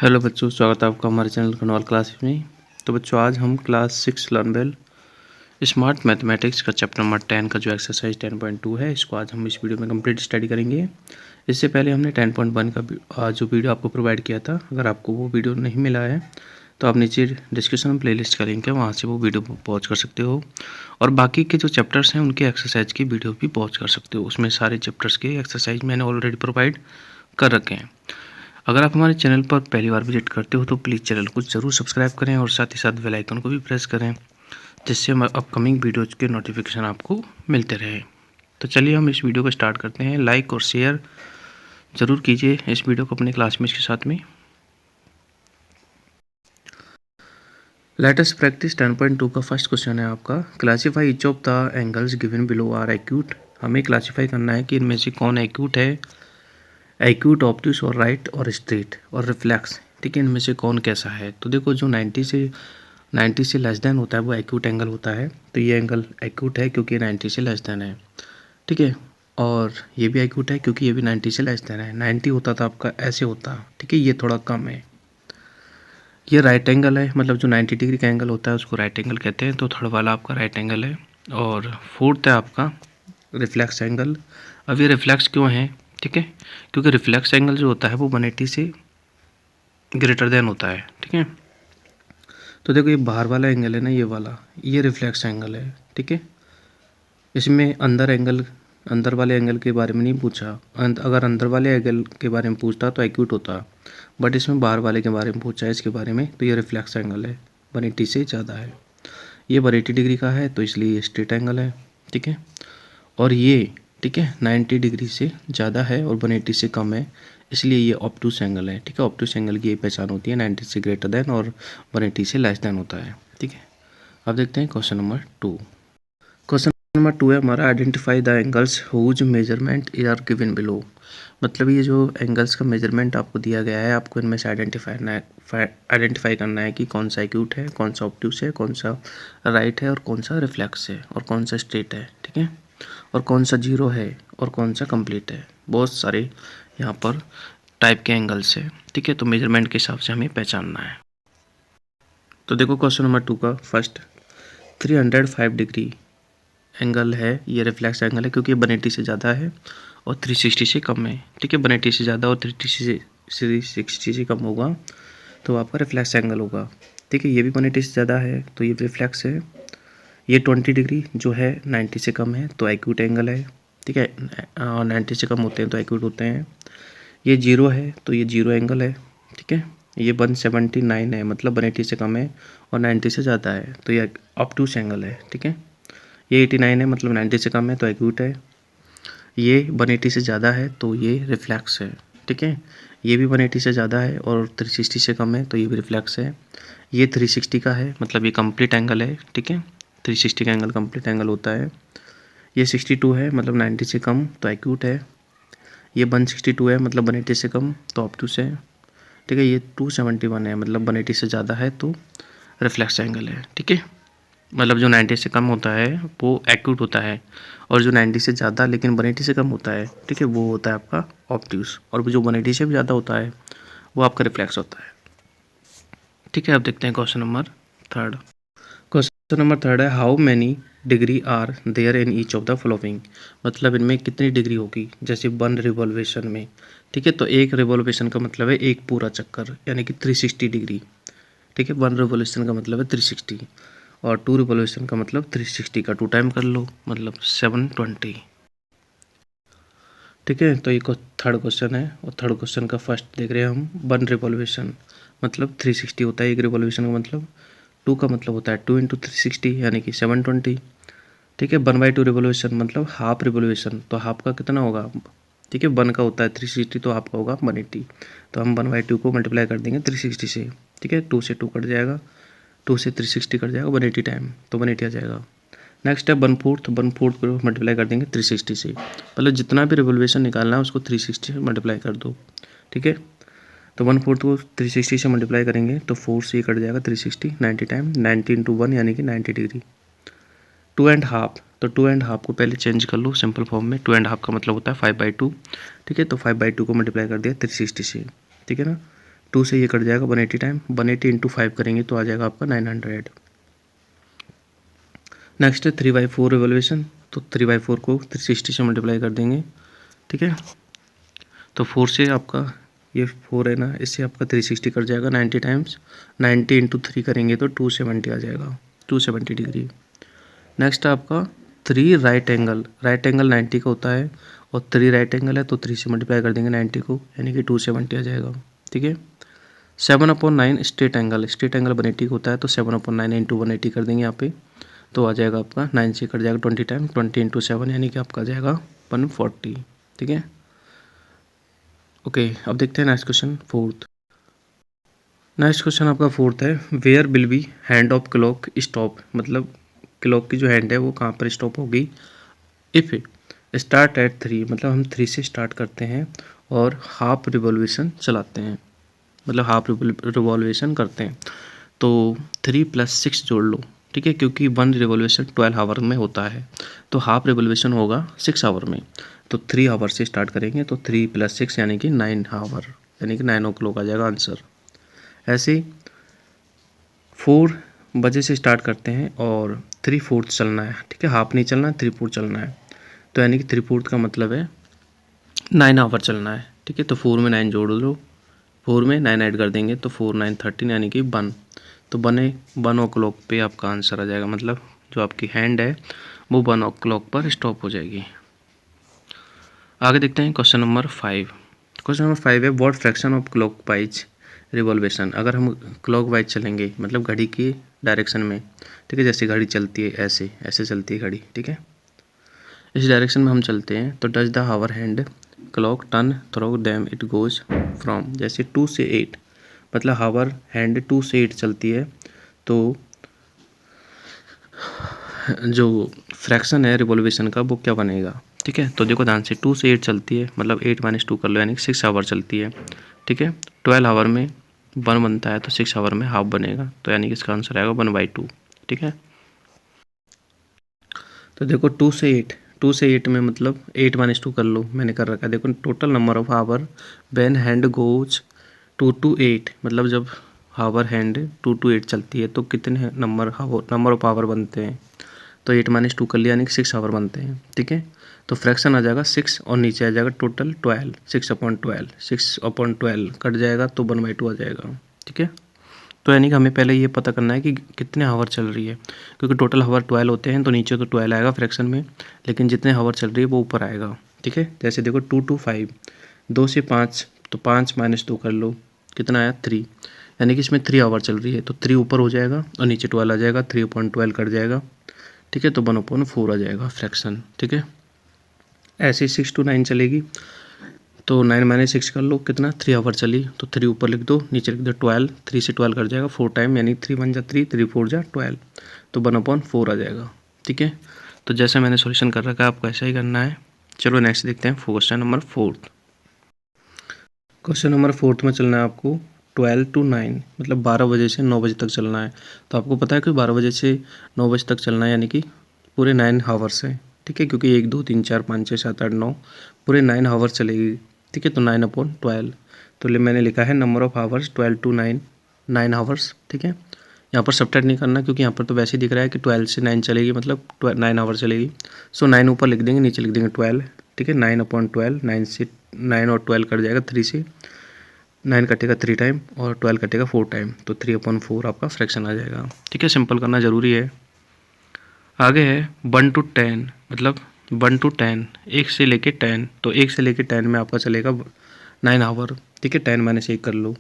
Hello बच्चों, स्वागत है आपका हमारे चैनल कनॉल क्लासेस में। तो बच्चों, आज हम class 6 learn well smart mathematics का चैप्टर नंबर 10 का जो एक्सरसाइज 10.2 है, इसको आज हम इस वीडियो में कंप्लीट स्टडी करेंगे। इससे पहले हमने 10.1 का जो वीडियो आपको प्रोवाइड किया था, अगर आपको वो वीडियो नहीं मिला है तो आप नीचे डिस्क्रिप्शन में प्लेलिस्ट का लिंक है, वहाँ से वो वीडियो पॉज कर सकते हो। और बाकी के जो चैप्टर्स हैं उनके एक्सरसाइज की वीडियो भी पॉज कर सकते हो। उसमें सारे चैप्टर्स के एक्सरसाइज मैंने ऑलरेडी प्रोवाइड कर रखे हैं। अगर आप हमारे चैनल पर पहली बार विजिट करते हो तो प्लीज़ चैनल को ज़रूर सब्सक्राइब करें और साथ ही साथ बेल आइकन को भी प्रेस करें, जिससे अपकमिंग वीडियोज़ के नोटिफिकेशन आपको मिलते रहे। तो चलिए हम इस वीडियो को स्टार्ट करते हैं। लाइक और शेयर ज़रूर कीजिए इस वीडियो को अपने क्लासमेट्स के साथ में। लेट अस प्रैक्टिस 10.2 का फर्स्ट क्वेश्चन है आपका, classify each of the angles given below are acute. हमें क्लासीफाई करना है कि इनमें से कौन एक्यूट है, एक्यूट, ऑब्ट्यूस और राइट और स्ट्रेट और रिफ्लेक्स। ठीक है, इनमें से कौन कैसा है। तो देखो, जो 90 से लेस देन होता है वो एक्यूट एंगल होता है। तो ये एंगल एक्यूट है क्योंकि 90 से लेस देन है। ठीक है, और ये भी एक्यूट है क्योंकि ये भी 90 से लेस देन है। 90 होता था आपका ऐसे होता, ठीक है, ये थोड़ा कम है। ये राइट एंगल है, मतलब जो 90 डिग्री का एंगल होता है उसको राइट एंगल कहते हैं। तो थर्ड वाला आपका राइट एंगल है। और फोर्थ है आपका रिफ्लेक्स एंगल। अब ये रिफ्लेक्स क्यों है, ठीक है, क्योंकि रिफ्लेक्स एंगल जो होता है वो 180 से ग्रेटर देन होता है। ठीक है, तो देखो ये बाहर वाला एंगल है ना, ये वाला, ये रिफ्लेक्स एंगल है। ठीक है, इसमें अंदर वाले एंगल के बारे में नहीं पूछा। अगर अंदर वाले एंगल के बारे में पूछता तो एक्यूट होता, बट इसमें बाहर वाले के बारे में पूछा है इसके बारे में, तो ये रिफ्लेक्स एंगल है, 180 से ज़्यादा है। ये 180 डिग्री का है तो इसलिए ये स्ट्रेट एंगल है। ठीक है, और ये, ठीक है, 90 डिग्री से ज़्यादा है और 180 से कम है, इसलिए ये ऑब्टूस एंगल है। ठीक है, ऑब्टूस एंगल की ये पहचान होती है, 90 से ग्रेटर देन और 180 से लेस देन होता है। ठीक है, अब देखते हैं क्वेश्चन नंबर 2। क्वेश्चन नंबर 2 है हमारा, identify the angles whose measurement are given below. मतलब ये जो एंगल्स का मेजरमेंट आपको दिया गया है, आपको इनमें से आइडेंटिफाई करना है कि कौन सा एक्यूट है, कौन सा ऑब्ट्यूस है, कौन सा राइट है और कौन सा रिफ्लेक्स है और कौन सा स्ट्रेट है। ठीक है, और कौन सा जीरो है और कौन सा कंप्लीट है। बहुत सारे यहाँ पर टाइप के एंगल्स है। ठीक है, तो मेजरमेंट के हिसाब से हमें पहचानना है। तो देखो क्वेश्चन नंबर 2 का फर्स्ट, 305 डिग्री एंगल है, ये रिफ्लेक्स एंगल है क्योंकि 180 से ज़्यादा है और 360 से कम है। ठीक है, 180 से ज़्यादा और 360 से कम होगा तो आपका रिफ्लेक्स एंगल होगा। ठीक है, ये भी 180 से ज़्यादा है तो ये रिफ्लेक्स है। ये 20 डिग्री जो है 90 से कम है तो एक्यूट एंगल है। ठीक है, 90 से कम होते हैं तो एक्यूट होते हैं। ये जीरो है तो ये जीरो एंगल है। ठीक है, ये 179 है, मतलब 180 से कम है और 90 से ज़्यादा है तो ये ऑब्टूस एंगल है। ठीक है, ये 89 है, मतलब 90 से कम है तो एक्यूट है। ये 180 से ज़्यादा है तो ये रिफ्लेक्स है। ठीक है, ये भी 180 से ज़्यादा है और 360 से कम है तो ये भी रिफ्लेक्स है। ये 360 का है, मतलब ये कंप्लीट एंगल है। ठीक है, 360 का एंगल कंप्लीट एंगल होता है। ये 62 है, मतलब 90 से कम तो एक्यूट है। ये 162 है, मतलब 180 से कम तो ऑब्टूस है। ठीक है, ये 271 है, मतलब 180 से ज़्यादा है तो रिफ्लेक्स एंगल है। ठीक है, मतलब जो 90 से कम होता है वो एक्यूट होता है और जो 90 से ज़्यादा लेकिन 180 से कम होता है, ठीक है, वो होता है आपका ऑब्ट्यूस। और जो 180 से भी ज़्यादा होता है वो आपका रिफ्लेक्स होता है। ठीक है, अब देखते हैं क्वेश्चन नंबर 3। क्वेश्चन नंबर 3 है, how many degree are there in each of the following. मतलब इनमें कितनी डिग्री होगी, जैसे 1 रिवॉल्वेशन में। ठीक है, तो एक रिवॉल्वेशन का मतलब है एक पूरा चक्कर, यानी कि 360 डिग्री। ठीक है, 1 रिवॉल्यूशन का मतलब है 360 और 2 रिवॉल्यूशन का मतलब 360 का 2 टाइम कर लो, मतलब 720। ठीक है, तो ये थर्ड क्वेश्चन है और थर्ड क्वेश्चन का फर्स्ट देख रहे हैं हम। 1 रिवॉल्यूशन मतलब 360 होता है, एक रिवॉल्यूशन का मतलब। 2 का मतलब होता है 2 इंटू 360 यानी कि 720। ठीक है, 1/2 रिवॉल्यूशन मतलब हाफ रिवॉल्यूशन, तो हाफ का कितना होगा। ठीक है, 1 का होता है 360 तो हाफ का होगा 180, तो हम 1/2 को मल्टीप्लाई कर देंगे 360 से। ठीक है, 2 से 2 कट जाएगा, 2 से 360 कट जाएगा, 180 टाइम तो 180 आ जाएगा। नेक्स्ट है 1/4, 1/4 को मल्टीप्लाई कर देंगे 360 से। मतलब जितना भी रिवॉल्यूशन निकालना है उसको 360 से मल्टीप्लाई कर दो। ठीक है, तो 1/4 को 360 से मल्टीप्लाई करेंगे तो 4 से कट जाएगा 360, 90 टाइम, 90 इंटू 1 यानी कि 90 डिग्री। 2.5, तो 2.5 को पहले चेंज कर लो सिंपल फॉर्म में। 2.5 का मतलब होता है 5/2। ठीक है, तो 5/2 को मल्टीप्लाई कर दिया 360 से। ठीक है ना, 2 से ये कट जाएगा 180 टाइम, 180 इंटू 5 करेंगे तो आ जाएगा आपका 900। नेक्स्ट है 3/4 रिवोल्यूशन, तो 3/4 को 360 से मल्टीप्लाई कर देंगे, ठीक है। तो 4 से आपका ये 4 है ना, इससे आपका 360 कट जाएगा 90 टाइम्स, 90 इंटू 3 करेंगे तो 270 आ जाएगा, 270 डिग्री। नेक्स्ट है आपका 3 राइट एंगल, राइट एंगल 90 का होता है और 3 राइट एंगल है तो 3 से मल्टीप्लाई कर देंगे 90 को, यानी कि 270 आ जाएगा, ठीक है। 7/9 स्ट्रेट एंगल, स्ट्रेट एंगल 180 का होता है तो 7/9 इंटू 180 कर देंगे यहाँ पे, तो आ जाएगा आपका 9 से कट जाएगा 20 टाइम, 20 इंटू 7 यानी कि आपका आ जाएगा 140, ठीक है। ओके, अब देखते हैं next question fourth. Next question आपका फोर्थ है, where will be hand of clock stop, मतलब क्लॉक की जो हैंड है वो कहाँ पर स्टॉप होगी। इफ़ स्टार्ट एट 3, मतलब हम 3 से स्टार्ट करते हैं और हाफ रिवॉल्यूशन चलाते हैं, मतलब हाफ रिवॉल्यूशन करते हैं, तो 3 + 6 जोड़ लो, ठीक है, क्योंकि 1 रिवॉल्यूशन 12 आवर में होता है, तो हाफ रिवॉल्यूशन होगा 6 आवर में, तो 3 आवर से स्टार्ट करेंगे तो 3 + 6 यानी कि 9 आवर, यानी कि 9 o'clock आ जाएगा आंसर। ऐसे 4 बजे से स्टार्ट करते हैं और 3/4 चलना है, ठीक है, हाफ नहीं चलना है, 3/4 चलना है, तो यानी कि 3/4 का मतलब है 9 आवर चलना है, ठीक है। तो 4 में 9 जोड़ लो, 4 में 9 ऐड कर देंगे तो 4 9 13 यानी कि 1, तो 1 o'clock पे आपका आंसर आ जाएगा, मतलब जो आपकी हैंड है वो 1 o'clock पर स्टॉप हो जाएगी। आगे देखते हैं क्वेश्चन नंबर 5। क्वेश्चन नंबर 5 है, what fraction of clockwise revolution, अगर हम क्लॉक वाइज चलेंगे मतलब घड़ी की डायरेक्शन में, ठीक है, जैसे घड़ी चलती है ऐसे ऐसे चलती है घड़ी, ठीक है, इस डायरेक्शन में हम चलते हैं, तो does the hour hand clock turn through them it goes from, जैसे 2 से 8, मतलब हावर हैंड 2 से 8 चलती है, तो जो फ्रैक्शन है रिवॉल्यूशन का वो क्या बनेगा, ठीक है। तो देखो ध्यान से, 2 से 8 चलती है, मतलब 8 - 2 कर लो, यानी कि 6 आवर चलती है, ठीक है। 12 आवर में 1 बनता है तो 6 आवर में हाफ बनेगा, तो यानी कि इसका आंसर आएगा 1/2, ठीक है। तो देखो 2 से 8 में मतलब 8 - 2 कर लो, मैंने कर रखा है, देखो total number of hour when hand goes 2 to 8, मतलब जब हावर हैंड 2 to 8 चलती है तो कितने नंबर ऑफ आवर बनते हैं, तो 8 - 2 कर लिया यानी कि 6 आवर बनते हैं, ठीक है। तो फ्रैक्शन आ जाएगा 6 और नीचे आ जाएगा टोटल 12, 6/12, 6/12 कट जाएगा तो 1/2 आ जाएगा, ठीक है। तो यानी कि हमें पहले ये पता करना है कि कितने हावर चल रही है, क्योंकि टोटल हावर 12 होते हैं तो नीचे तो 12 आएगा फ्रैक्शन में, लेकिन जितने हावर चल रही है वो ऊपर आएगा, ठीक है। जैसे देखो 2 to 5, 2 से 5, तो 5 - 2 कर लो, कितना आया 3, यानी कि इसमें 3 आवर चल रही है, तो 3 ऊपर हो जाएगा और नीचे 12 आ जाएगा, 3/12 कट जाएगा, ठीक है, तो 1/4 आ जाएगा फ्रैक्शन, ठीक है। ऐसे 6 to 9 चलेगी, तो 9 - 6 कर लो, कितना 3 आवर चली, तो 3 ऊपर लिख दो, नीचे लिख दो 12, 3 से 12 कट जाएगा 4 टाइम, यानी 3 1 जा 3, 3 4 जा 12, तो 1/4 आ जाएगा, ठीक है। तो जैसा मैंने सॉल्यूशन कर रखा है आपको ऐसा ही करना है। चलो नेक्स्ट देखते हैं क्वेश्चन नंबर 4। क्वेश्चन नंबर 4 में चलना है आपको 12 to 9, मतलब 12 बजे से 9 बजे तक चलना है। तो आपको पता है कि 12 बजे से 9 बजे तक चलना है, यानी कि पूरे 9 हावर्स है, ठीक है, क्योंकि 1 2 3 4 5 6 7 8 9 पूरे 9 हावर्स चलेगी, ठीक है। तो 9/12, तो मैंने लिखा है number of hours 12 to 9, 9 hours, ठीक है। यहाँ पर सब्ट्रैक्ट नहीं करना, क्योंकि यहाँ पर तो वैसे ही दिख रहा है कि 12 से 9 चलेगी, मतलब 9 आवर चलेगी, सो 9 ऊपर लिख देंगे, नीचे लिख देंगे 12, ठीक है। 9/12, 9 से 9 और 12 कट जाएगा, 3 से 9 कटेगा 3 टाइम और 12 कटेगा 4 टाइम, तो 3/4 आपका फ्रैक्शन आ जाएगा, ठीक है। सिंपल करना ज़रूरी है। आगे है 1 to 10, मतलब 1 to 10, 1 से लेके 10, तो 1 से लेके 10 में आपका चलेगा 9 आवर, ठीक है। 10 - 1 कर लो,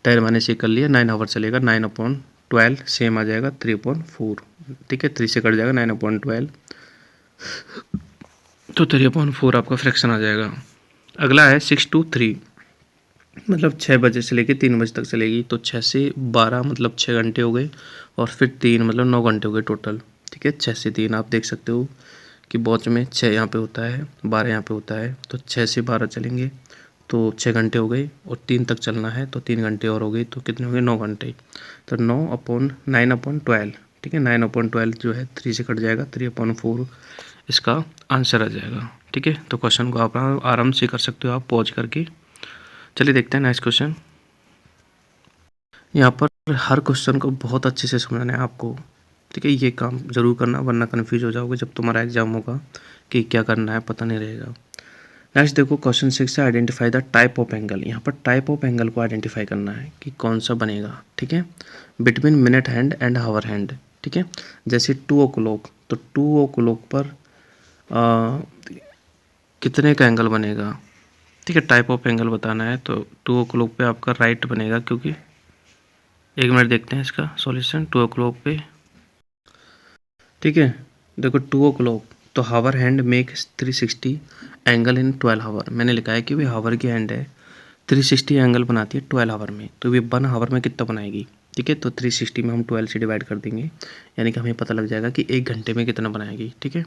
10 - 1 कर लिया, 9 आवर चलेगा, 9/12 सेम आ जाएगा 3/4, ठीक है। 3 से कट जाएगा 9/12, तो 3/4 आपका फ्रैक्शन आ जाएगा। अगला है 6 to 3, मतलब 6 बजे से लेके 3 बजे तक चलेगी, तो 6 से 12 मतलब 6 घंटे हो गए, और फिर 3 मतलब 9 घंटे हो गए टोटल, ठीक है। 6 से 3 आप देख सकते हो कि वॉच में 6 यहाँ पे होता है, 12 यहाँ पे होता है, तो 6 से 12 चलेंगे तो 6 घंटे हो गए, और 3 तक चलना है तो 3 घंटे और हो गई, तो कितने हो गए 9 घंटे, तो 9/12, ठीक है। 9/12 जो है 3 से कट जाएगा, 3/4 इसका आंसर आ जाएगा, ठीक है। तो क्वेश्चन को आप आराम से कर सकते हो आप पॉज करके। चलिए देखते हैं नेक्स्ट क्वेश्चन। यहाँ पर हर क्वेश्चन को बहुत अच्छे से समझना है आपको, ठीक है। ये काम ज़रूर करना वरना कन्फ्यूज हो जाओगे जब तुम्हारा एग्जाम होगा कि क्या करना है, पता नहीं रहेगा। नेक्स्ट देखो क्वेश्चन 6 है, identify the type of angle. यहाँ पर टाइप ऑफ एंगल को आइडेंटिफाई करना है कि कौन सा बनेगा, ठीक है। Between minute hand and hour hand, ठीक है। जैसे 2 o'clock, तो 2 o'clock पर कितने का एंगल बनेगा, ठीक है। टाइप ऑफ एंगल बताना है तो 2 o'clock पे आपका राइट बनेगा, क्योंकि 1 मिनट देखते हैं इसका सॉल्यूशन 2 o'clock पे, ठीक है। देखो 2 o'clock, तो हावर हैंड मेक 360 एंगल इन 12 हावर। मैंने लिखा है कि भाई हावर की हैंड है 360 एंगल बनाती है 12 हावर में, तो ये 1 हावर में कितना बनाएगी, ठीक है। तो 360 में हम 12 से डिवाइड कर देंगे, यानी कि हमें पता लग जाएगा कि 1 घंटे में कितना बनाएगी, ठीक है।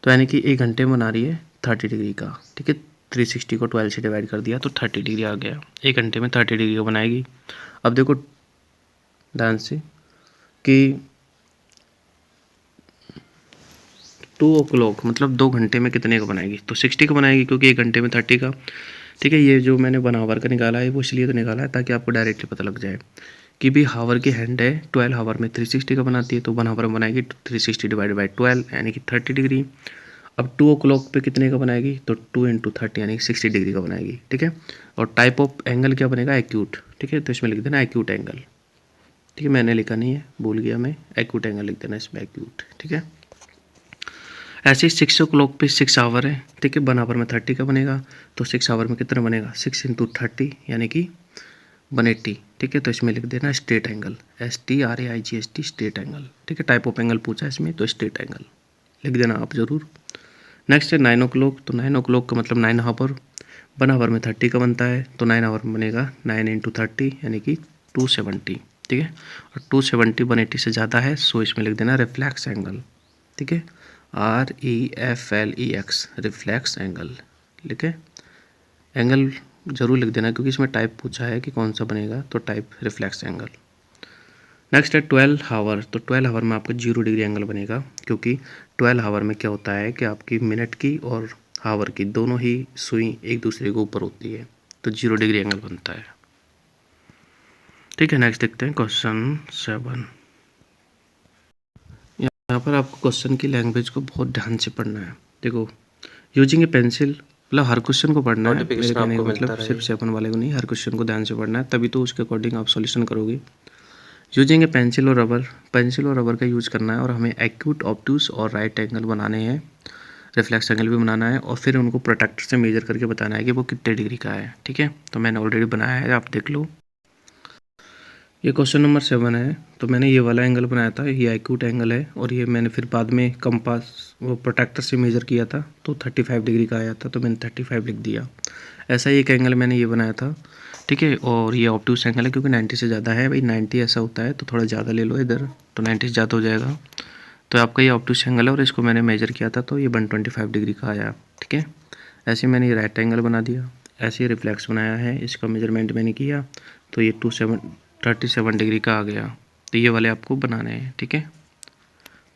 तो यानी कि 1 घंटे में बना रही है 30 डिग्री का, ठीक है। 360 को 12 से डिवाइड कर दिया तो 30 डिग्री आ गया, 1 घंटे में 30 डिग्री का बनाएगी। अब देखो ध्यान से कि 2 o'clock मतलब 2 घंटे में कितने का बनाएगी, तो 60 का बनाएगी, क्योंकि 1 घंटे में 30 का, ठीक है। ये जो मैंने 1 हावर का निकाला है वो इसलिए तो निकाला है ताकि आपको डायरेक्टली पता लग जाए कि भी हावर की हैंड है 12 हावर में 360 का बनाती है, तो 1 हावर में बनाएगी 360 डिवाइड बाई 12 यानी कि 30 डिग्री। अब 2 o'clock पे कितने का बनाएगी, तो 2 इंटू 30 यानी कि 60 डिग्री का बनाएगी, ठीक है। और टाइप ऑफ एंगल क्या बनेगा, एक्यूट, ठीक है। तो इसमें लिख देना एक्यूट एंगल, ठीक है। मैंने लिखा नहीं है, भूल गया मैं, एक्यूट एंगल लिख देना इसमें, एक्यूट, ठीक है। ऐसे ही 6 o'clock पे 6 आवर है, ठीक है। 1 आवर में 30 का बनेगा, तो 6 आवर में कितना बनेगा, 6 इंटू 30 यानी कि 180, ठीक है। तो इसमें लिख देना straight angle, STRAIGHT straight angle, ठीक है। टाइप ऑफ एंगल पूछा इसमें तो स्ट्रेट एंगल लिख देना आप ज़रूर। नेक्स्ट है 9 o'clock, तो 9 o'clock का मतलब 9 हावर, 1 आवर में 30 का बनता है, तो 9 आवर में बनेगा 9 इंटू 30 यानी कि 270, ठीक है। और 270 180 से ज़्यादा है, सो इसमें लिख देना रिफ्लेक्स एंगल, ठीक है। REFLEX रिफ्लेक्स एंगल, ठीक है। एंगल जरूर लिख देना क्योंकि इसमें टाइप पूछा है कि कौन सा बनेगा, तो टाइप रिफ्लेक्स एंगल। नेक्स्ट है 12 हावर, तो 12 हावर में आपका 0 डिग्री एंगल बनेगा, क्योंकि 12 हावर में क्या होता है कि आपकी मिनट की और हावर की दोनों ही सुई एक दूसरे के ऊपर होती है, तो 0 डिग्री एंगल बनता है, ठीक है। नेक्स्ट देखते हैं क्वेश्चन 7। यहाँ पर आपको क्वेश्चन की लैंग्वेज को बहुत ध्यान से पढ़ना है। देखो यूजिंग ए पेंसिल, मतलब हर क्वेश्चन को पढ़ना है, मेरे कहने का मतलब सिर्फ 7 वाले को नहीं, हर क्वेश्चन को ध्यान से पढ़ना है, तभी तो उसके अकॉर्डिंग आप सॉल्यूशन करोगे। यूजिंग ए पेंसिल और रबर, पेंसिल और रबर का यूज़ करना है और हमें एक्यूट, ऑब्टूस और राइट एंगल बनाने हैं, रिफ्लेक्स एंगल भी बनाना है, और फिर उनको प्रोटेक्टर से मेजर करके बताना है कि वो कितने डिग्री का है, ठीक है। तो मैंने ऑलरेडी बनाया है, आप देख लो। ये क्वेश्चन नंबर 7 है, तो मैंने ये वाला एंगल बनाया था, ये एक्यूट एंगल है, और ये मैंने फिर बाद में कंपास वो प्रोटेक्टर से मेजर किया था तो 35 डिग्री का आया था, तो मैंने 35 लिख दिया। ऐसा ही एक एंगल मैंने ये बनाया था, ठीक है। और ये ऑब्टूस एंगल है क्योंकि 90 से ज़्यादा है, भाई 90 ऐसा होता है तो थोड़ा ज़्यादा ले लो इधर, तो 90 से ज़्यादा हो जाएगा, तो आपका ये ऑब्टूस एंगल है और इसको मैंने मेजर किया था तो ये 125 डिग्री का आया, ठीक है। ऐसे मैंने ये राइट एंगल बना दिया, ऐसे ही रिफ्लेक्स बनाया है, इसका मेजरमेंट मैंने किया तो ये 37 डिग्री का आ गया। तो ये वाले आपको बनाने हैं, ठीक है।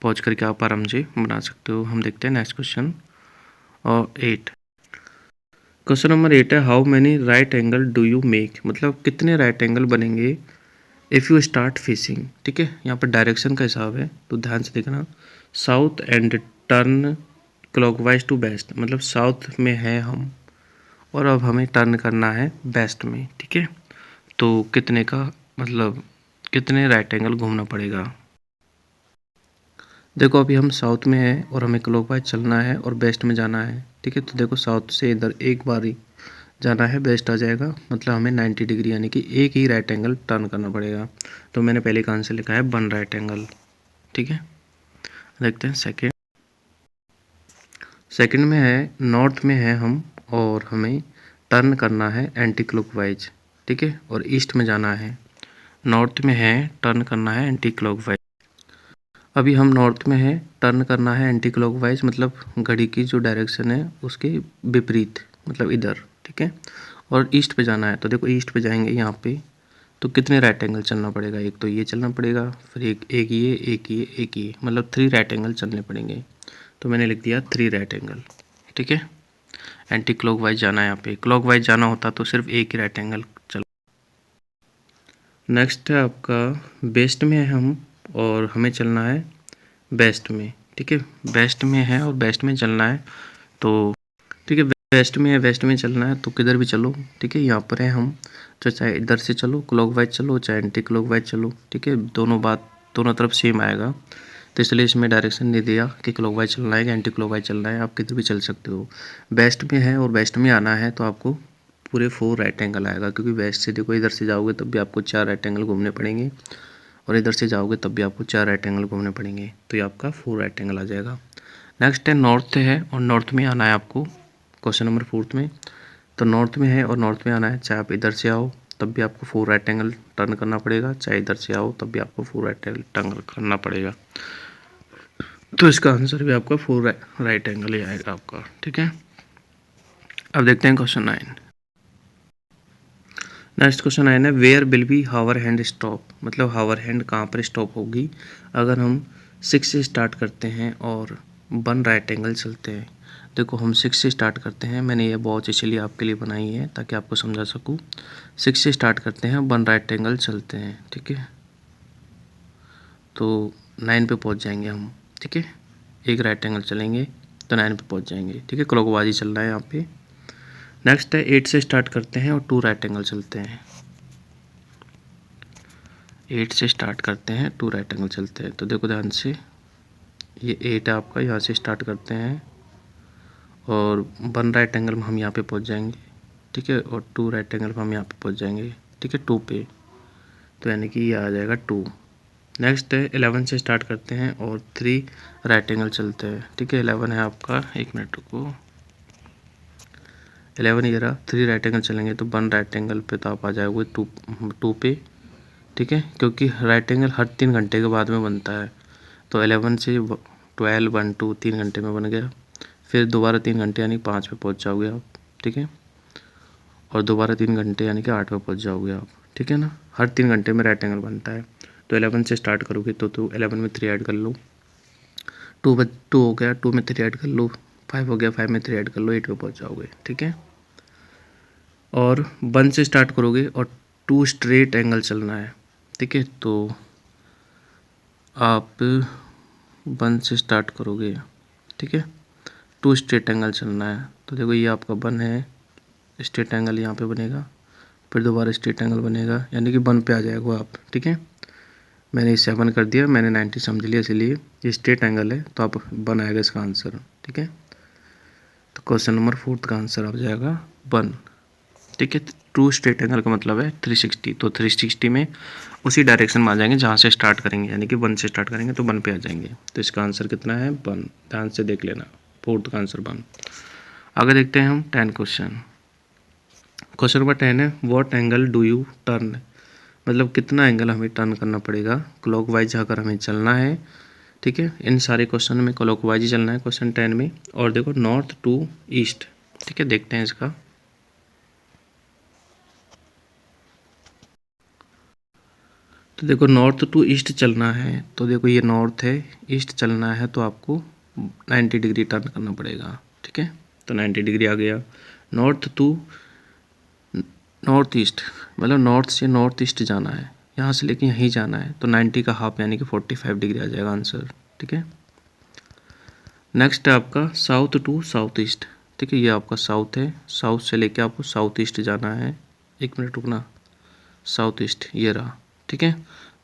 पॉज करके आप आराम से बना सकते हो। हम देखते हैं नेक्स्ट क्वेश्चन और 8। क्वेश्चन नंबर 8 है, how many right angle do you make, मतलब कितने राइट एंगल बनेंगे इफ़ यू स्टार्ट फेसिंग, ठीक है। यहाँ पर डायरेक्शन का हिसाब है तो ध्यान से देखना, south and turn clockwise to west, मतलब साउथ में है हम और अब हमें टर्न करना है वेस्ट में, ठीक है। तो कितने का मतलब कितने राइट एंगल घूमना पड़ेगा। देखो अभी हम साउथ में हैं और हमें क्लॉकवाइज चलना है और वेस्ट में जाना है, ठीक है। तो देखो साउथ से इधर एक बार ही जाना है, वेस्ट आ जाएगा, मतलब हमें 90 डिग्री यानी कि एक ही राइट एंगल टर्न करना पड़ेगा। तो मैंने पहले का आंसर लिखा है 1 राइट एंगल, ठीक है। देखते हैं सेकंड में है, नॉर्थ में है हम और हमें टर्न करना है एंटी क्लॉकवाइज, ठीक है। और ईस्ट में जाना है, नॉर्थ में है टर्न करना है एंटी क्लॉकवाइज। अभी हम नॉर्थ में है, टर्न करना है एंटी क्लॉकवाइज, मतलब घड़ी की जो डायरेक्शन है उसके विपरीत, मतलब इधर, ठीक है। और ईस्ट पे जाना है, तो देखो ईस्ट पे जाएंगे यहाँ पे, तो कितने राइट एंगल चलना पड़ेगा, एक तो ये चलना पड़ेगा, फिर एक ये एक ये एक ये, मतलब 3 राइट एंगल चलने पड़ेंगे। तो मैंने लिख दिया 3 राइट एंगल, ठीक है। एंटी क्लॉकवाइज जाना है, यहाँ पे क्लॉकवाइज जाना होता तो सिर्फ एक ही राइट एंगल चल। नेक्स्ट है आपका बेस्ट में है हम, और हमें चलना है बेस्ट में। ठीक है, बेस्ट में है और बेस्ट में चलना है, तो ठीक है वेस्ट में है, वेस्ट में चलना है तो किधर भी चलो। ठीक है, यहाँ पर है हम, तो चाहे इधर से चलो क्लॉकवाइज चलो, चाहे एंटी क्लॉकवाइज चलो। ठीक है, दोनों तरफ सेम आएगा, तो इसलिए इसमें डायरेक्शन नहीं दिया कि क्लॉकवाइज चलना है कि एंटी क्लॉकवाइज चलना है, आप किधर भी चल सकते हो। बेस्ट में है और बेस्ट में आना है तो आपको पूरे 4 राइट एंगल आएगा, क्योंकि वेस्ट से देखो इधर से जाओगे तब भी आपको 4 राइट एंगल घूमने पड़ेंगे, और इधर से जाओगे तब भी आपको 4 राइट एंगल घूमने पड़ेंगे, तो ये आपका 4 राइट एंगल आ जाएगा। नेक्स्ट है नॉर्थ है, और नॉर्थ में आना है आपको क्वेश्चन नंबर 4 में। तो नॉर्थ में है और नॉर्थ में आना है, चाहे आप इधर से आओ तब भी आपको 4 राइट एंगल टर्न करना पड़ेगा, चाहे इधर से आओ तब भी आपको 4 राइट एंगल टर्न करना पड़ेगा। तो इसका आंसर भी आपका 4 राइट एंगल ही आएगा आपका। ठीक है, अब देखते हैं क्वेश्चन 9। नेक्स्ट क्वेश्चन 9 है, where will be hour hand stop, मतलब हावर हैंड कहाँ पर स्टॉप होगी अगर हम 6 से स्टार्ट करते हैं और 1 राइट एंगल चलते हैं। देखो हम 6 से स्टार्ट करते हैं, मैंने ये वॉच इसलिए आपके लिए बनाई है ताकि आपको समझा सकूँ। 6 से स्टार्ट करते हैं, 1 राइट एंगल चलते हैं। ठीक है, तो 9 पे पहुंच जाएंगे हम। ठीक है, एक राइट एंगल चलेंगे तो 9 पे पहुंच जाएंगे। ठीक है, क्लॉकवाइज चलना है यहाँ पे। नेक्स्ट है 8 से स्टार्ट करते हैं और 2 राइट एंगल चलते हैं। 8 से स्टार्ट करते हैं, 2 राइट एंगल चलते हैं, तो देखो ध्यान से, ये 8 है आपका, यहाँ से स्टार्ट करते हैं और 1 राइट एंगल में हम यहाँ पे पहुँच जाएंगे। ठीक है, और 2 राइट एंगल में हम यहाँ पे पहुँच जाएंगे। ठीक है, 2 पे, तो यानी कि ये आ जाएगा 2। नेक्स्ट है 11 से स्टार्ट करते हैं और 3 राइट एंगल चलते हैं। ठीक है, 11 है आपका, 1 मिनट को 11 ये रहा, 3 राइट एंगल चलेंगे तो 1 राइट एंगल पे तो आप आ जाओगे 2 पे। ठीक है, क्योंकि राइट एंगल हर 3 घंटे के बाद में बनता है, तो 11 से 12 1 2 3 घंटे में बन गया, फिर दोबारा 3 घंटे यानी 5 पे पहुंच जाओगे आप। ठीक है, और दोबारा 3 घंटे यानी कि 8 पे पहुंच जाओगे आप। ठीक है ना, हर 3 घंटे में राइट एंगल बनता है, तो 11 से स्टार्ट करोगे तो 11 में 3 ऐड कर लो, 2 हो गया, 2 में 3 ऐड कर लो, 5 हो गया, 5 में 3 ऐड कर लो, 8 पे पहुंच जाओगे। ठीक है, और 1 से स्टार्ट करोगे और 2 स्ट्रेट एंगल चलना है। ठीक है, तो आप 1 से स्टार्ट करोगे। ठीक है, 2 स्ट्रेट एंगल चलना है, तो देखो ये आपका 1 है, स्ट्रेट एंगल यहाँ पे बनेगा, फिर दोबारा स्ट्रेट एंगल बनेगा, यानी कि 1 पे आ जाएगा आप। ठीक है, मैंने 7 कर दिया, मैंने 90 समझ लिया, इसलिए ये स्ट्रेट एंगल है तो आप 1 आएगा इसका आंसर। ठीक है, तो क्वेश्चन नंबर 4 का आंसर आ जाएगा 1। ठीक है, 2 स्ट्रेट एंगल का मतलब है 360, तो 360 में उसी डायरेक्शन में आ जाएंगे जहाँ से स्टार्ट करेंगे, यानी कि 1 से स्टार्ट करेंगे तो 1 पे आ जाएंगे, तो इसका आंसर कितना है 1। ध्यान से देख लेना, 4 का आंसर 1। आगे देखते हैं हम 10 क्वेश्चन। क्वेश्चन नंबर 10 है, what angle do U turn, मतलब कितना एंगल हमें टर्न करना पड़ेगा क्लॉकवाइज अगर हमें चलना है। ठीक है, इन सारे क्वेश्चन में क्लॉकवाइज ही चलना है क्वेश्चन 10 में। और देखो नॉर्थ टू ईस्ट। ठीक है, देखते हैं इसका। तो देखो नॉर्थ टू ईस्ट चलना है, तो देखो ये नॉर्थ है, ईस्ट चलना है तो आपको 90 डिग्री टर्न करना पड़ेगा। ठीक है, तो 90 डिग्री आ गया। नॉर्थ टू नॉर्थ ईस्ट, मतलब नॉर्थ से नॉर्थ ईस्ट जाना है, यहाँ से लेके यहीं जाना है, तो 90 का हाफ यानी कि 45 डिग्री आ जाएगा आंसर। ठीक है, नेक्स्ट है आपका साउथ टू साउथ ईस्ट। ठीक है, ये आपका साउथ है, साउथ से लेके आपको साउथ ईस्ट जाना है। 1 मिनट रुकना, साउथ ईस्ट ये रहा। ठीक है,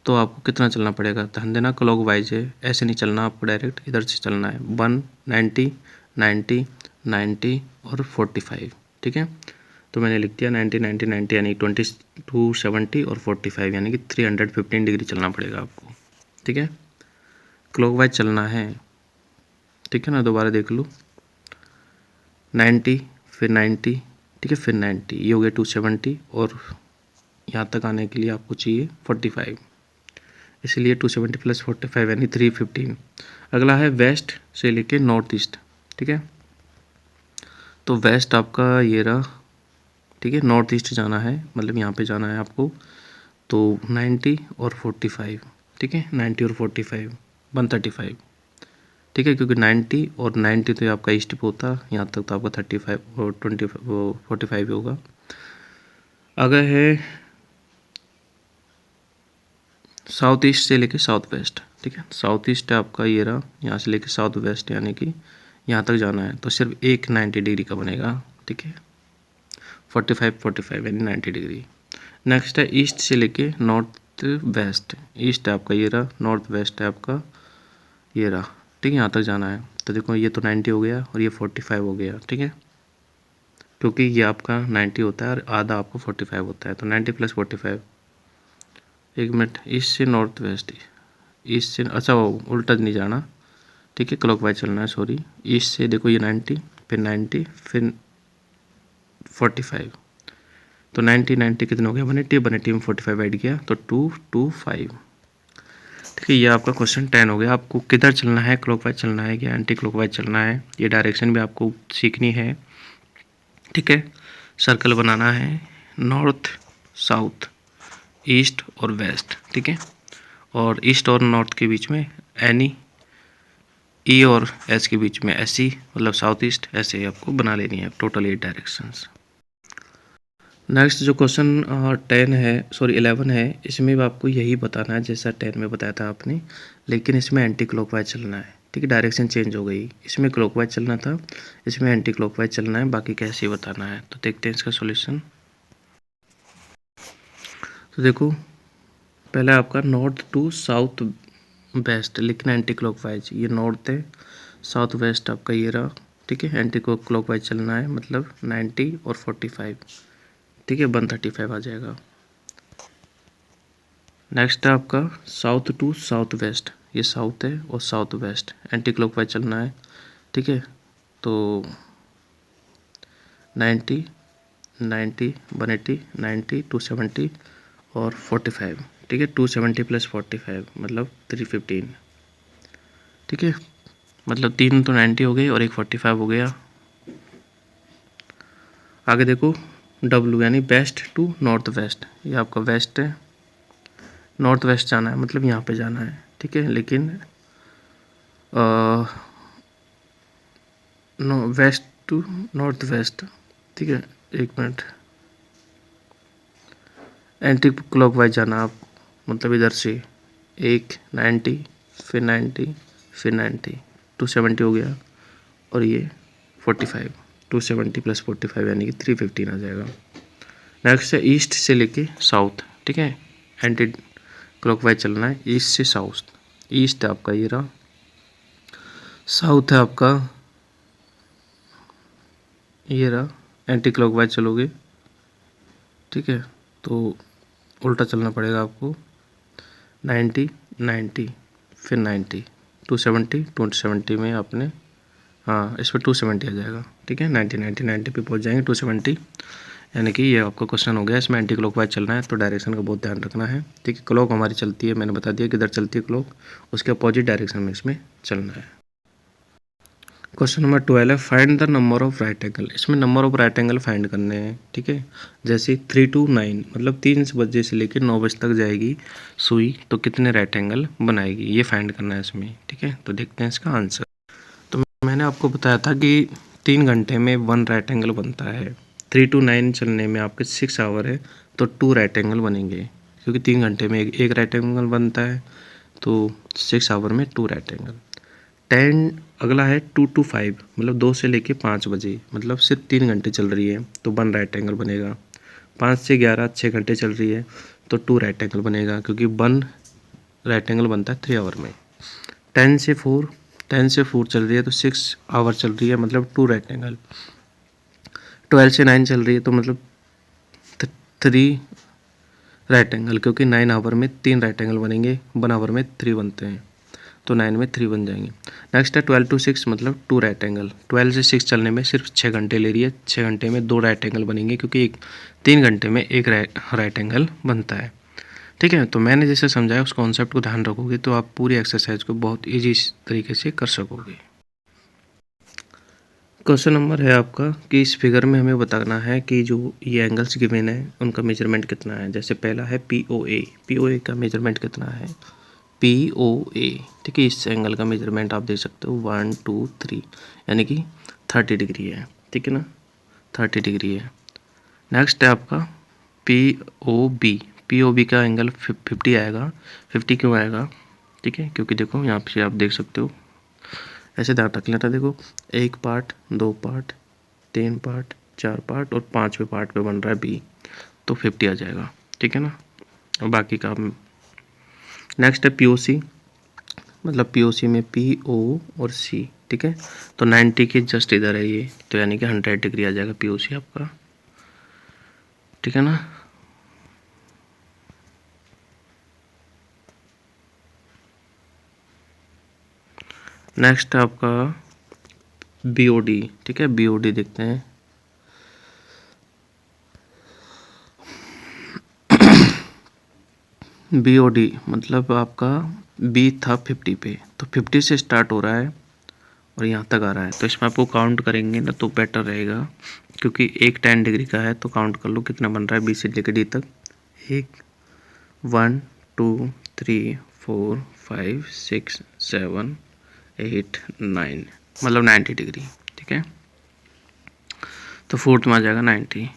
तो आपको कितना चलना पड़ेगा, ध्यान देना क्लॉकवाइज है, ऐसे नहीं चलना आपको, डायरेक्ट इधर से चलना है। 1 90 90 90 और 45। ठीक है, तो मैंने लिख दिया 90 90 90 यानी 22 70 और 45 यानी कि 315 डिग्री चलना पड़ेगा आपको। ठीक है, क्लॉकवाइज चलना है। ठीक है ना, दोबारा देख लो, 90 फिर 90। ठीक है, फिर 90, ये हो गया 270, और यहाँ तक आने के लिए आपको चाहिए 45, इसलिए 270 प्लस 45 यानी 315। अगला है वेस्ट से लेके नॉर्थ ईस्ट। ठीक है, तो वेस्ट आपका ये रहा। ठीक है, नॉर्थ ईस्ट जाना है, मतलब यहाँ पे जाना है आपको, तो 90 और 45। ठीक है, 90 और 45 135। ठीक है, क्योंकि 90 और 90 तो आपका ईस्ट पे होता, यहाँ तक तो आपका 35 और 25 45 होगा। अगर है साउथ ईस्ट से लेके साउथ वेस्ट, ठीक है। साउथ ईस्ट है आपका ये रहा, यहाँ से लेके साउथ वेस्ट यानी कि यहाँ तक जाना है, तो सिर्फ एक 90 डिग्री का बनेगा, ठीक है। 45 यानी 90 डिग्री। नेक्स्ट है ईस्ट से लेके नॉर्थ वेस्ट। ईस्ट है आपका ये रहा, नॉर्थ वेस्ट है आपका ये रहा, ठीक है। यहाँ तक जाना है, तो देखो ये तो 90 हो गया और ये 45 हो गया, ठीक है। क्योंकि ये आपका 90 होता है और आधा आपको 45 होता है, तो 90 + 45। एक मिनट, ईस्ट से नॉर्थ वेस्ट, ईस्ट से, अच्छा वो उल्टा नहीं जाना, ठीक है, क्लॉकवाइज चलना है, सॉरी। ईस्ट से देखो ये 90, फिर 90, फिर 45, तो 90 कितने हो गया, 180 में 45 ऐड किया तो 225, ठीक है। ये आपका क्वेश्चन 10 हो गया। आपको किधर चलना है, क्लॉकवाइज चलना है या एंटी क्लॉकवाइज चलना है, ये डायरेक्शन भी आपको सीखनी है, ठीक है। सर्कल बनाना है, नॉर्थ, साउथ, ईस्ट और वेस्ट, ठीक है। और ईस्ट और नॉर्थ के बीच में एनी, ई और एस के बीच में ऐसी, मतलब साउथ ईस्ट, ऐसे आपको बना लेनी है टोटल 8 डायरेक्शंस। नेक्स्ट जो क्वेश्चन 10 है, सॉरी 11 है, इसमें भी आपको यही बताना है जैसा 10 में बताया था आपने, लेकिन इसमें एंटी क्लॉकवाइज चलना है, ठीक है। डायरेक्शन चेंज हो गई, इसमें क्लॉकवाइज चलना था, इसमें एंटी क्लॉकवाइज चलना है, बाकी कैसे बताना है। तो देखते हैं इसका सॉल्यूशन। तो देखो पहले आपका नॉर्थ टू साउथ वेस्ट, लेकिन एंटी क्लॉकवाइज, ये नॉर्थ है, साउथ वेस्ट आपका ये रहा, ठीक है। एंटी क्लॉकवाइज चलना है, मतलब 90 और 45, ठीक है, 135 आ जाएगा। नेक्स्ट है आपका साउथ टू साउथ वेस्ट, ये साउथ है और साउथ वेस्ट, एंटी क्लॉकवाइज चलना है, ठीक है। तो 90, 90, 180, 90, 270 और 45, ठीक है। 270 + 45 मतलब 315, ठीक है। मतलब 3 तो 90 हो गई और एक 45 हो गया। आगे देखो W यानी वेस्ट टू नॉर्थ वेस्ट, ये आपका वेस्ट है, नॉर्थ वेस्ट जाना है, मतलब यहाँ पे जाना है, ठीक है। लेकिन वेस्ट टू नॉर्थ वेस्ट, ठीक है। एक मिनट, एंटी क्लॉकवाइज जाना आप, मतलब इधर से एक 90, फिर 90, फिर 90, 270 हो गया और ये 45, 270 + 45 यानी कि 315 आ जाएगा। नेक्स्ट है ईस्ट से लेके साउथ, ठीक है। एंटी क्लॉकवाइज चलना है, ईस्ट से साउथ। ईस्ट है आपका ये रहा, साउथ है आपका ये रहा, एंटी क्लॉकवाइज चलोगे, ठीक है। तो उल्टा चलना पड़ेगा आपको, 90, 90, फिर 90, 270, 270 में आपने, हाँ इस पर 270 आ जाएगा, ठीक है। 90, 90, 90 पे पहुंच जाएंगे 270, यानी कि ये आपका क्वेश्चन हो गया। इसमें एंटी क्लॉकवाइज चलना है, तो डायरेक्शन का बहुत ध्यान रखना है, ठीक है। क्लॉक हमारी चलती है, मैंने बता दिया किधर चलती है क्लॉक, उसके अपोजिट डायरेक्शन में इसमें चलना है। क्वेश्चन नंबर 12 है, find the number of right angle. इसमें number of right angle find करने हैं, ठीक है। जैसे 3 to 9, मतलब 3 बजे से लेकर 9 बजे तक जाएगी सुई, तो कितने राइट एंगल बनाएगी, ये फाइंड करना है इसमें, ठीक है। तो देखते हैं इसका आंसर। तो मैंने आपको बताया था कि 3 घंटे में 1 राइट एंगल बनता है। 3 to 9 चलने में आपके 6 आवर है, तो 2 राइट एंगल बनेंगे, क्योंकि 3 घंटे में एक राइट एंगल बनता है, तो 6 आवर में 2 राइट एंगल। 10 अगला है 2 to 5, मतलब 2 से लेके 5 बजे, मतलब सिर्फ 3 घंटे चल रही है, तो 1 राइट एंगल बनेगा। 5 से 11 6 घंटे चल रही है, तो 2 राइट एंगल बनेगा, क्योंकि 1 राइट एंगल बनता है 3 आवर में। 10 से 4 चल रही है, तो 6 आवर चल रही है, मतलब 2 राइट एंगल। 12 से 9 चल रही है, तो मतलब 3 राइट एंगल, क्योंकि 9 आवर में 3 राइट एंगल बनेंगे, 1 आवर में 3 बनते हैं, तो 9 में 3 बन जाएंगे। नेक्स्ट है 12 to 6, मतलब 2 राइट एंगल। 12 से 6 चलने में सिर्फ 6 घंटे ले रही है, 6 घंटे में 2 राइट एंगल बनेंगे, क्योंकि 3 घंटे में एक राइट एंगल बनता है, ठीक है। तो मैंने जैसे समझाया उस कॉन्सेप्ट को ध्यान रखोगे तो आप पूरी एक्सरसाइज को बहुत ईजी तरीके से कर सकोगे। क्वेश्चन नंबर है आपका कि इस फिगर में हमें बताना है कि जो ये एंगल्स गिवन है उनका मेजरमेंट कितना है। जैसे पहला है POA का मेजरमेंट कितना है, POA, ठीक है। इस एंगल का मेजरमेंट आप देख सकते हो 1 2 3, यानी कि 30 डिग्री है, ठीक है ना, 30 डिग्री है। नेक्स्ट है आपका POB, POB का एंगल 50 आएगा। 50 क्यों आएगा? ठीक है, क्योंकि देखो यहाँ पे आप देख सकते हो, ऐसे ध्यान रख लेना। देखो 1 पार्ट, 2 पार्ट, 3 पार्ट, 4 पार्ट और 5वें पार्ट पे बन रहा है B, तो 50 आ जाएगा। ठीक है ना। और बाकी का नेक्स्ट है POC, मतलब POC में PO और C। ठीक है, तो 90 के जस्ट इधर है ये, तो यानी कि 100 डिग्री आ जाएगा POC आपका। ठीक है ना। नेक्स्ट है आपका BOD। ठीक है, BOD देखते हैं। BOD मतलब आपका B था 50 पे, तो 50 से स्टार्ट हो रहा है और यहाँ तक आ रहा है, तो इसमें आपको काउंट करेंगे ना तो बेटर रहेगा, क्योंकि एक 10 डिग्री का है, तो काउंट कर लो कितना बन रहा है B से लेकर D तक। 1 2 3 4 5 6 7 8 9, मतलब 90 डिग्री। ठीक है, तो फोर्थ में आ जाएगा 90।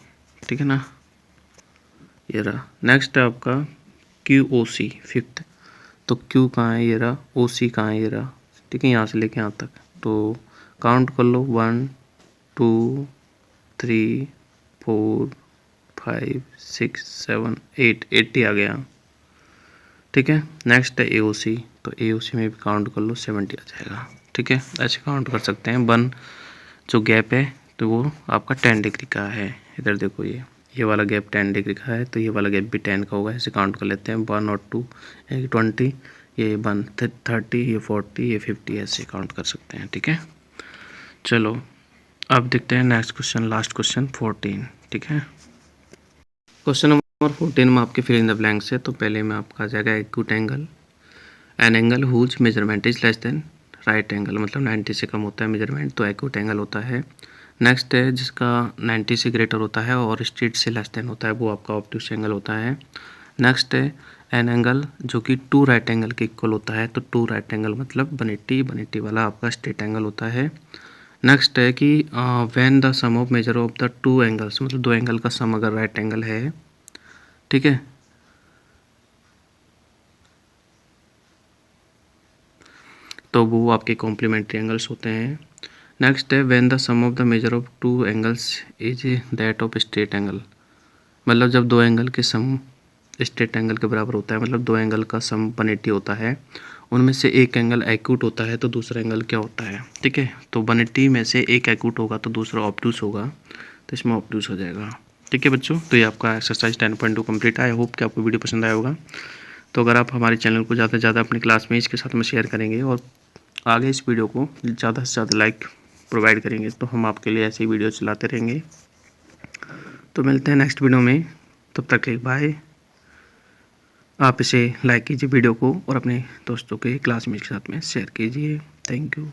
ठीक है ना, ये रहा। नेक्स्ट है आपका QOC फिफ्थ, तो Q कहाँ है? ये रहा। OC कहाँ है? ये रहा। ठीक है, यहाँ से लेके यहाँ तक, तो काउंट कर लो 1 2 3 4 5 6 7 8, 80 आ गया। ठीक है, नेक्स्ट है AOC, तो AOC में भी काउंट कर लो 70 आ जाएगा। ठीक है, ऐसे काउंट कर सकते हैं। जो गैप है तो वो आपका 10 डिग्री का है। इधर देखो, ये वाला गैप 10 डिग्री का है, तो ये वाला गैप भी 10 का होगा। ऐसे काउंट कर लेते हैं 1 और 2, ये 20, ये 1 30, ये 40, ये 50, ऐसे काउंट कर सकते हैं। ठीक है, चलो अब देखते हैं नेक्स्ट क्वेश्चन, लास्ट क्वेश्चन 14। ठीक है, क्वेश्चन नंबर 14 में आपके फिल इन द ब्लैंक्स है। तो पहले में आपका आ जाएगा acute angle, an angle whose measurement is less than right angle, मतलब 90 से कम होता है मेजरमेंट, तो एक्यूट एंगल होता है। नेक्स्ट है जिसका 90 से ग्रेटर होता है और स्ट्रेट से लेस देन होता है, वो आपका ऑब्ट्यूस एंगल होता है। नेक्स्ट है एन एंगल जो कि 2 राइट एंगल के इक्वल होता है, तो 2 राइट एंगल मतलब 180 वाला आपका स्ट्रेट एंगल होता है। नेक्स्ट है कि when the sum of measure of the 2 angles, मतलब 2 एंगल का सम अगर राइट एंगल है, ठीक है, तो वो आपके कॉम्प्लीमेंट्री एंगल्स होते हैं। नेक्स्ट है when the sum of the measure of 2 angles is that of straight angle, मतलब जब 2 एंगल के सम स्ट्रेट एंगल के बराबर होता है, मतलब 2 एंगल का सम 180 होता है, उनमें से एक एंगल एक्यूट होता है तो दूसरा एंगल क्या होता है? ठीक है, तो 180 में से एक एक्यूट होगा तो दूसरा ऑब्ट्यूस होगा, तो इसमें ऑब्ट्यूस हो जाएगा। ठीक है बच्चों, तो ये आपका एक्सरसाइज 10.2 कंप्लीट है। आई होप कि आपको वीडियो पसंद आया होगा। तो अगर आप हमारे चैनल को ज़्यादा से ज़्यादा अपनी क्लासमेट्स के साथ में शेयर करेंगे और आगे इस वीडियो को ज़्यादा से ज़्यादा लाइक प्रोवाइड करेंगे, तो हम आपके लिए ऐसी वीडियो चलाते रहेंगे। तो मिलते हैं नेक्स्ट वीडियो में, तब तक के बाय। आप इसे लाइक कीजिए वीडियो को और अपने दोस्तों के क्लासमेट के साथ में शेयर कीजिए। Thank you.